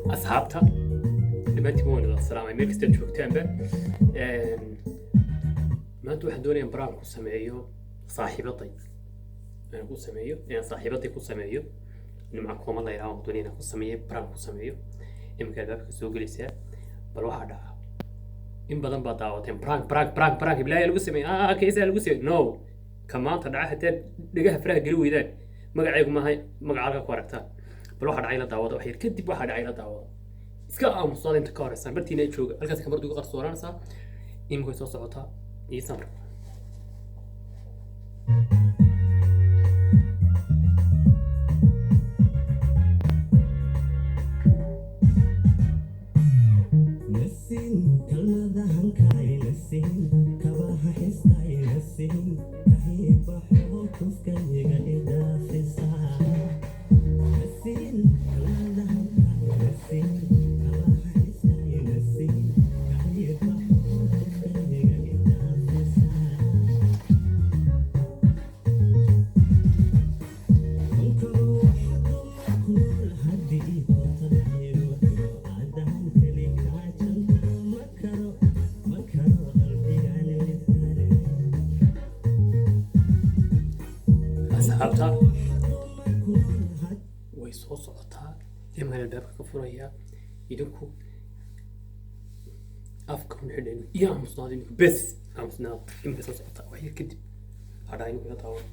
أصحابتها دمانتي مو نقدر السلام عليكم كستة شوكتين به ما أنتوا حدوني برام كو سمعيو صاحبتي أنا كو سمعيو يعني صاحبتي كو سمعيو إنه معكم الله يرحمه دوني أنا كو سمعيو برام كو سمعيو إما كان بابك سوق لسه بروح أدا إن بدن بداوتين برانك بلا يلقوا سمعي كيس يلقوا سمعي نو كمان تدعى حتى دقها فراه قلوي ذا مقعيكم ما هي مقعارك كوركتا بروح أدا عيلة دعوة وحير كدب واحد عيلة دعوة iska aamusaada inta ka horeysan bartiina jooga halkaas kamardu uga qarsooranaysaa imika soo socotaa iyo samr نسين كلمة هنكاي نسين كباها حسكاي نسين كهيب حبوب كسكاي قاعدة في الساعة نسين كلمة هنكاي نسين أصحابتها way soo socotaa imaan albaabka ka furaya idinku afka un xidhan iyo aamusnaad idinku bes aamusnaad imika soo socotaa wax yar kadib hadhaa idinku iga daawan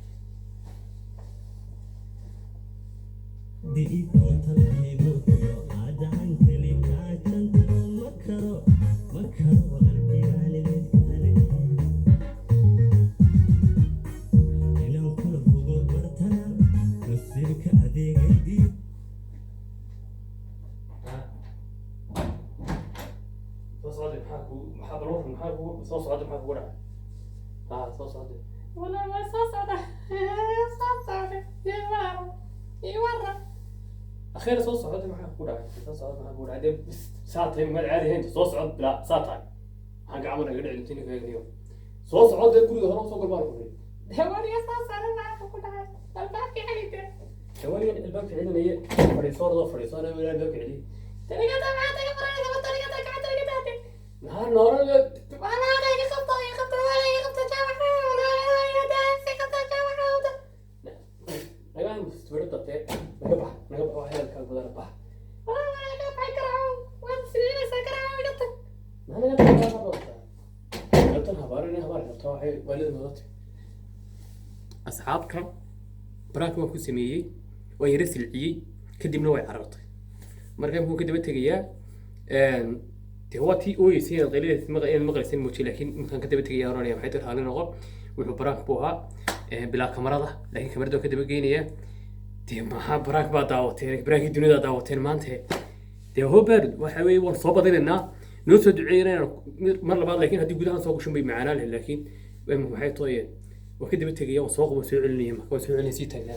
soo socda maxaa kugu dhacay soo socda والله ما صعدة يورا أخيرا soo socda maxaa kugu dhacay soo socda maxaa kugu dhacay saatay ma caadi haynta soo socda bila saatay waxaan gacmo naga dhicin tinka eegniyo soo socda guriga hore soo galmaan ku fiiri هواني صعدة ما أقول لها الباقي عليك haweeneyda albaabka celinaya fadhiisoona weel albaabka celiya طريقة ما طريقة طريقة maxaa noolal وأنا أنا يخبط naga mustawir dadtee naga bax wax heelka gudana bax أصحابك براك ما كنت سمية ويرسل العي كدم نوع عرضي مرة هو كده بتجيا هو تي أو يصير غير المغرسين موتشي لكن ممكن كده بتجيا راني بحيث الحالة نقول وحب براك بوها بلا كاميرا لكن كاميرا كده بجينية دي ما براك بداوتين براك الدنيا داوتين ما أنت دي هو برد وحوي والصوبة دي لنا نوسد عيرنا مرة بعض لكن هدي قدام سوق شو بيمعنا له لكن بحيث طيب وكده بتجيا وسوق وسوق علني ما وسوق علني سيتها لا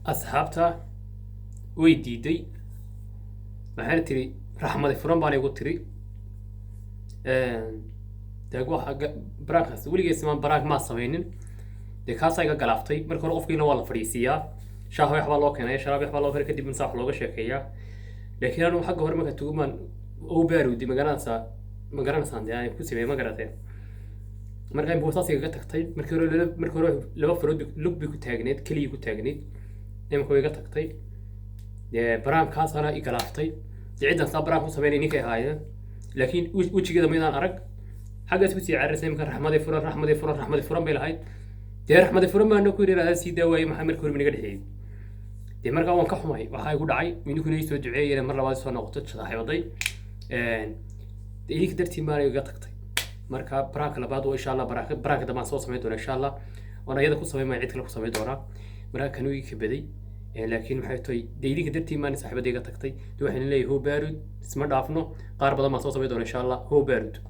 أصحابتها ويديدي maxay tiri raxmad furan baan igu tiri dago xaga barakas waligeed siman barak ma sameeynin de kaasa iga galaaftay marka hore qofkiina waa la fariisiyaa shaaha wax baa loo keenay sharaab wax baa loo keenay kadib in sax looga sheekeeyaa laakiin anu xagga hore marka tugumaan oo baarudi magaranaysa aan ku sameeyay magaratay marka in boosaas iga tagtay markii hore laba farood lug bi ku taagneed kaliya ku taagneed imka iga tagtay baraankaas ana i galaaftay ciidan sabraan ku sameeyay ninkay haayeen laakiin wajigeeda ma inaan arag xaggaas ku sii carrisay imka raxmadi furan bay lahayd dee raxmadi furan baan ku yiraahdaa si daaway maxamed korbi naga dhixiyay dee markaa waan ka xumay waxa igu dhacay ninkuna ii soo duceeyay mar labaad soo noqoto shaqaywaday idinka dartii maana iga tagtay marka baraanka labaad oo insha Allah baraanka dama soo sameey doona insha Allah wana iyada ku sameeyay cid kale ku sameey doona marka kanuu ii kabaday laakiin maxay tahay dee idinka dartii maan saaxiibadayga tagtay dee waxaan leeyahay hoo baarud isma dhaafno qaar badan baan soo samayn doona insha allah hoo baarud